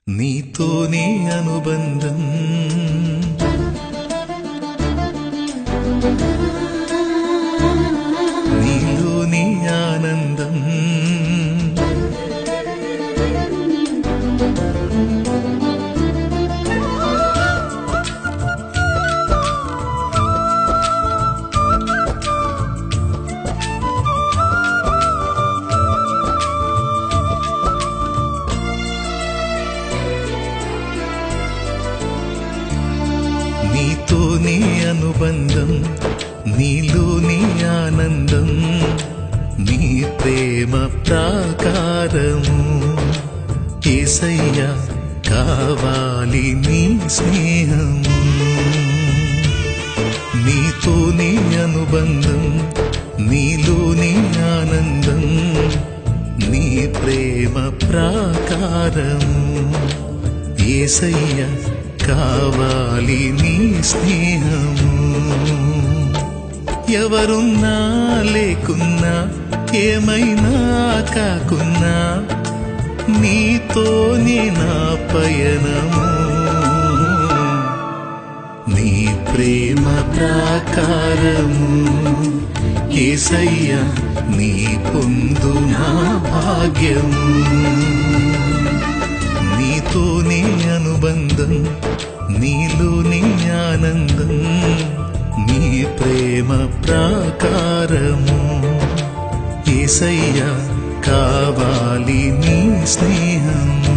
నీతోనే అనుబంధం నీలోని ఆనందం నీతోనే అనుబంధం నీలోని ఆనందం నీ ప్రేమ ప్రాకారము యేసయ్యా కావాలి నీ స్నేహము నీతోనే అనుబంధం నీలోని ఆనందం నీ ప్రేమ ప్రాకారము యేసయ్యా కావాలి నీ స్నేహము ఎవరున్నా లేకున్నా ఏమైనా కాకున్నా నీతోనే నా పయనము నీ ప్రేమ ప్రాకారము యేసయ్యా నీ పొందు నా భాగ్యము నీతోనే అనుబంధం నీలోని ఆనందం నీ ప్రేమ ప్రాకారము యేసయ్యా కావాలి నీ స్నేహము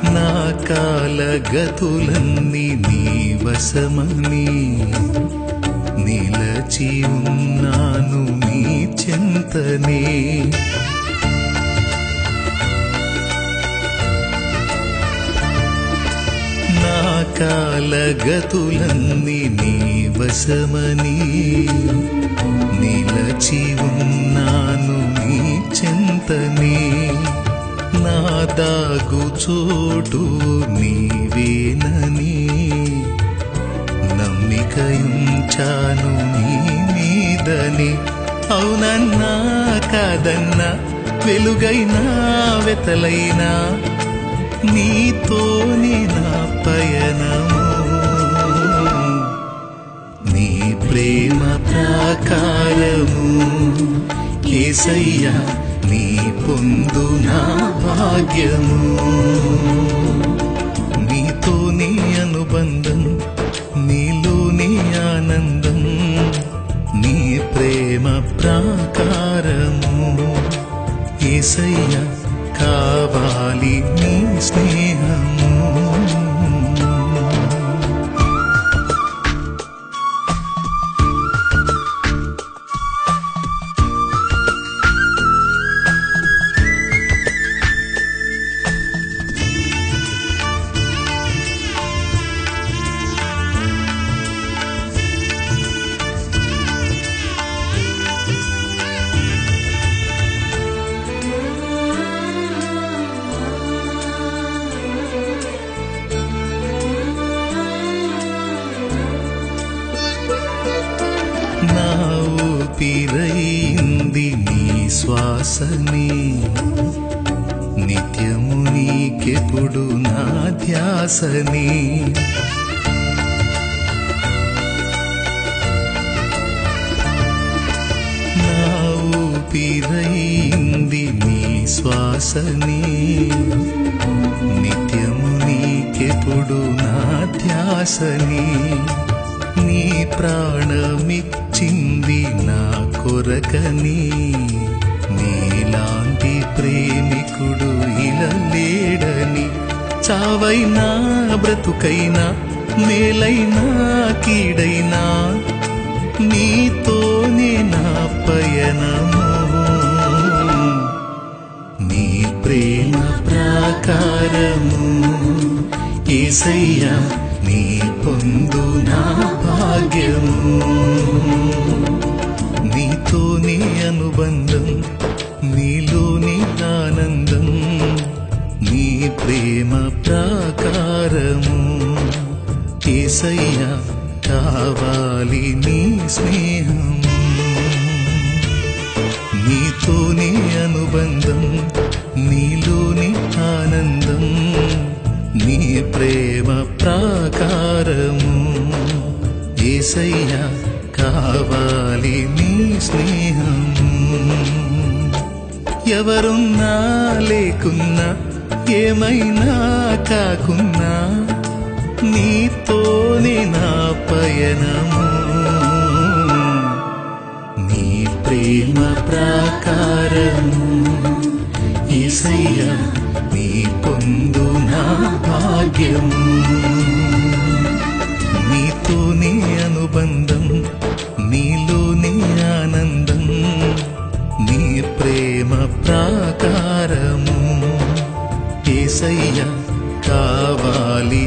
నా కాలగతులన్నీ నీ వశమని నిలచి ఉన్నాను నీ చెంతనే నా కాలగతులన్నీ నీ వశమని నిలచి ఉన్నాను నీ చెంతనే నా దాగు చోటు నీవేనని నమ్మికయుంచాను నీ మీదని అవునన్నా కాదన్నా వెలుగైనా వెతలైనా నీతోనే నా పయనము నీ ప్రేమ ప్రాకారము యేసయ్యా నీ పొందు నా భాగ్యము నీతోనే అనుబంధం నీలోని ఆనందం నీ ప్రేమ ప్రాకారము యేసయ్యా కావాలి నీ స్నేహము నా ఊపిరైంది నీ శ్వాసని నిత్యము నీకెప్పుడు నా ధ్యాసని నా ఊపిరైంది నీ శ్వాసని నిత్యము నీకెప్పుడు నా ధ్యాసని నీ ప్రాణమిచ్చింది నా కొరకని నీలాంటి ప్రేమికుడు ఇలా లేడని చావైనా బ్రతుకైనా మేలైనా కీడైనా నీతోనే నా పయనము ప్రాకారము యేసయ్యా నీ పొందు నా భాగ్యము నీతోని అనుబంధం నీలోని ఆనందం నీ ప్రేమ ప్రాకారము యేసయ్యా కావాలి నీ స్నేహం నీతోని అనుబంధం నీలోని ఆనందం నీ ప్రేమ ప్రాకారము యేసయ్యా కావాలి నీ స్నేహం ఎవరున్నా లేకున్నా ఏమైనా కాకున్నా నీతోనే నా పయనము నీ ప్రేమ ప్రాకారము యేసయ్యా నీ పొందు నా భాగ్యము నీతోనే అనుబంధం నీలోని ఆనందం నీ ప్రేమ ప్రాకారము యేసయ్యా కావాలి